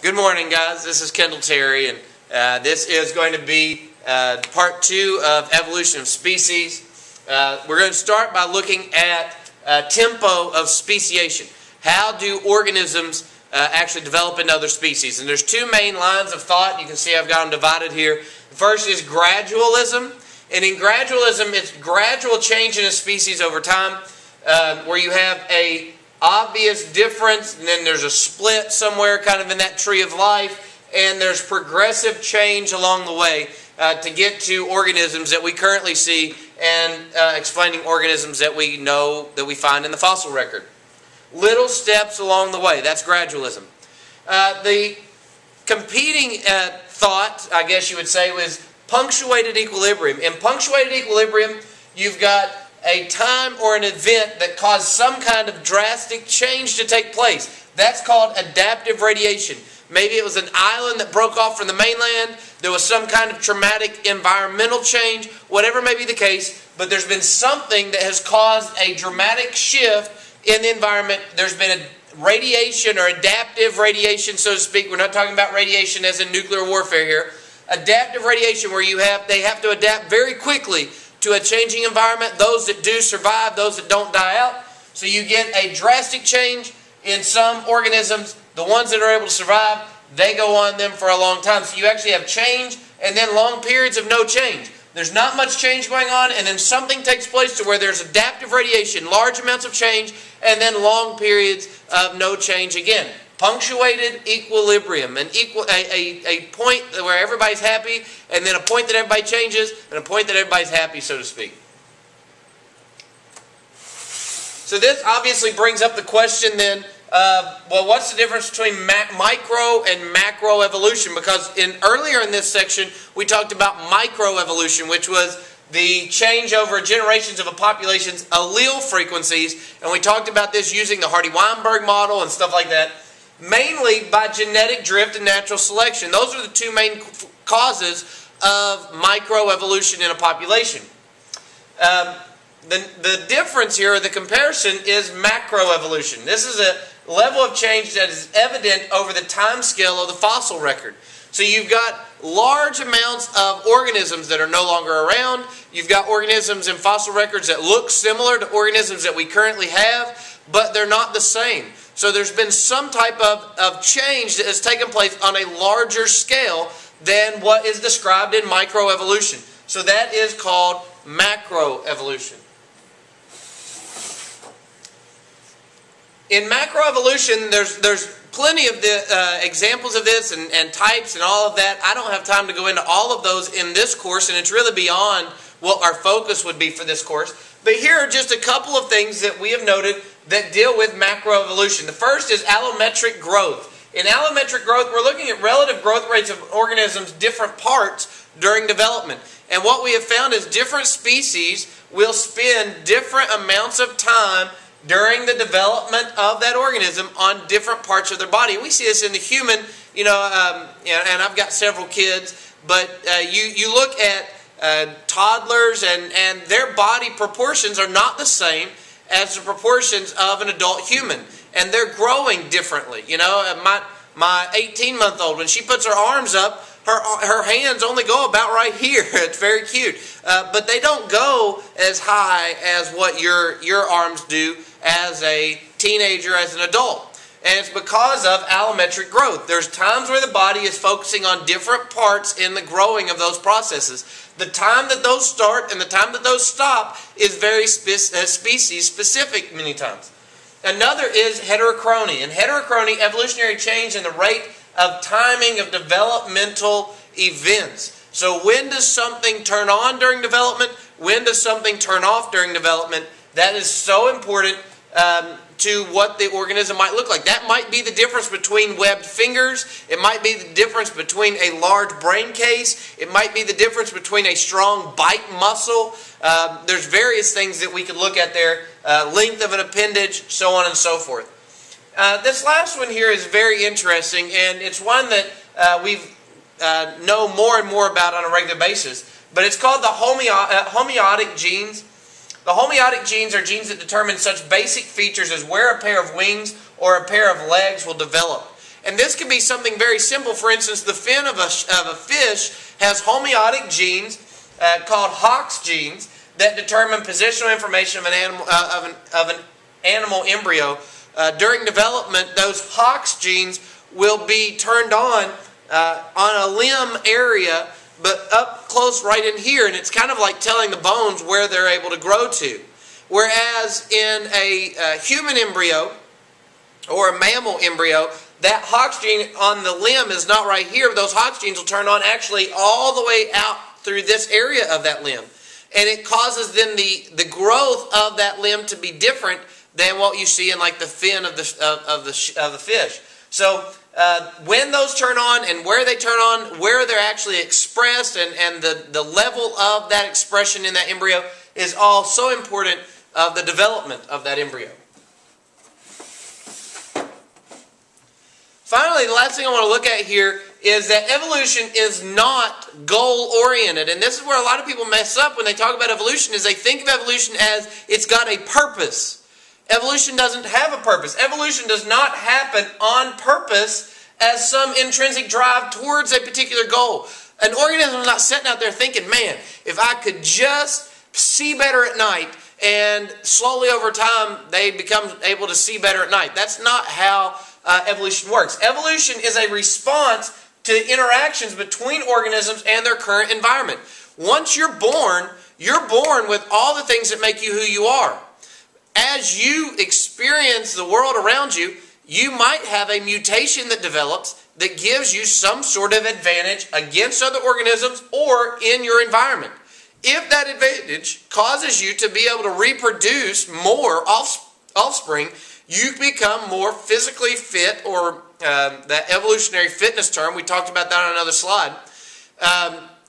Good morning, guys. This is Kendall Terry, and this is going to be part 2 of Evolution of Species. We're going to start by looking at tempo of speciation. How do organisms actually develop into other species? And there's two main lines of thought. You can see I've got them divided here. The first is gradualism, and in gradualism, it's gradual change in a species over time, where you have a obvious difference, and then there's a split somewhere kind of in that tree of life, and there's progressive change along the way to get to organisms that we currently see and explaining organisms that we know that we find in the fossil record. Little steps along the way. That's gradualism. The competing thought, I guess you would say, was punctuated equilibrium. In punctuated equilibrium, you've got a time or an event that caused some kind of drastic change to take place. That's called adaptive radiation. Maybe it was an island that broke off from the mainland. There was some kind of traumatic environmental change, whatever may be the case, but there's been something that has caused a dramatic shift in the environment. There's been a radiation or adaptive radiation, so to speak. We're not talking about radiation as in nuclear warfare here. Adaptive radiation where they have to adapt very quickly to a changing environment. Those that do survive, those that don't die out. So you get a drastic change in some organisms. The ones that are able to survive, they go on them for a long time. So you actually have change and then long periods of no change. There's not much change going on, and then something takes place to where there's adaptive radiation, large amounts of change, and then long periods of no change again. Punctuated equilibrium, a point where everybody's happy, and then a point that everybody changes, and a point that everybody's happy, so to speak. So this obviously brings up the question then, well, what's the difference between micro and macro evolution? Because earlier in this section, we talked about microevolution, which was the change over generations of a population's allele frequencies, and we talked about this using the Hardy-Weinberg model and stuff like that. Mainly by genetic drift and natural selection. Those are the two main causes of microevolution in a population. The difference here, or the comparison, is macroevolution. This is a level of change that is evident over the time scale of the fossil record. So you've got large amounts of organisms that are no longer around. You've got organisms in fossil records that look similar to organisms that we currently have, but they're not the same. So there's been some type of change that has taken place on a larger scale than what is described in microevolution. So that is called macroevolution. In macroevolution, there's plenty of the examples of this and types and all of that. I don't have time to go into all of those in this course, and it's really beyond what our focus would be for this course. But here are just a couple of things that we have noted that deal with macroevolution. The first is allometric growth. In allometric growth, we're looking at relative growth rates of organisms' different parts during development. And what we have found is different species will spend different amounts of time during the development of that organism on different parts of their body. We see this in the human, and I've got several kids, but you look at toddlers and their body proportions are not the same as the proportions of an adult human, and they're growing differently. My 18-month-old, when she puts her arms up, her hands only go about right here. It's very cute, but they don't go as high as what your arms do as a teenager, as an adult. And it's because of allometric growth. There's times where the body is focusing on different parts in the growing of those processes. The time that those start and the time that those stop is very species specific many times. Another is heterochrony. And heterochrony, evolutionary change in the rate of timing of developmental events. So when does something turn on during development? When does something turn off during development? That is so important to what the organism might look like. That might be the difference between webbed fingers. It might be the difference between a large brain case. It might be the difference between a strong bite muscle. There's various things that we could look at there. Length of an appendage, so on and so forth. This last one here is very interesting, and it's one that we know more and more about on a regular basis. But it's called the homeotic genes. The homeotic genes are genes that determine such basic features as where a pair of wings or a pair of legs will develop. And this could be something very simple. For instance, the fin of a fish has homeotic genes called Hox genes that determine positional information of an animal embryo. During development, those Hox genes will be turned on a limb area, but up close right in here, and it's kind of like telling the bones where they're able to grow to. Whereas in a human embryo or a mammal embryo, that Hox gene on the limb is not right here, but those Hox genes will turn on actually all the way out through this area of that limb. And it causes then the growth of that limb to be different than what you see in like the fin of the fish. So when those turn on and where they turn on, where they're actually expressed, and the level of that expression in that embryo is all so important of the development of that embryo. Finally, the last thing I want to look at here is that evolution is not goal-oriented. And this is where a lot of people mess up when they talk about evolution, is they think of evolution as it's got a purpose. Evolution doesn't have a purpose. Evolution does not happen on purpose as some intrinsic drive towards a particular goal. An organism is not sitting out there thinking, man, if I could just see better at night, and slowly over time they become able to see better at night. That's not how evolution works. Evolution is a response to interactions between organisms and their current environment. Once you're born with all the things that make you who you are. As you experience the world around you, you might have a mutation that develops that gives you some sort of advantage against other organisms or in your environment. If that advantage causes you to be able to reproduce more offspring, you become more physically fit, or that evolutionary fitness term, we talked about that on another slide,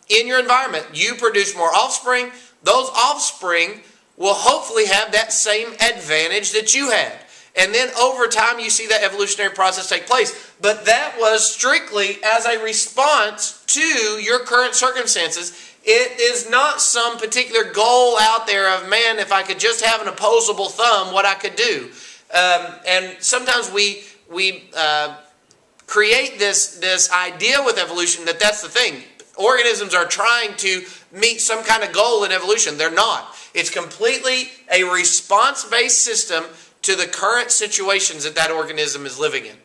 in your environment. You produce more offspring. Those offspring will hopefully have that same advantage that you had. And then over time you see that evolutionary process take place. But that was strictly as a response to your current circumstances. It is not some particular goal out there of, man, if I could just have an opposable thumb, what I could do. And sometimes we create this idea with evolution that that's the thing. Organisms are trying to meet some kind of goal in evolution. They're not. It's completely a response-based system to the current situations that organism is living in.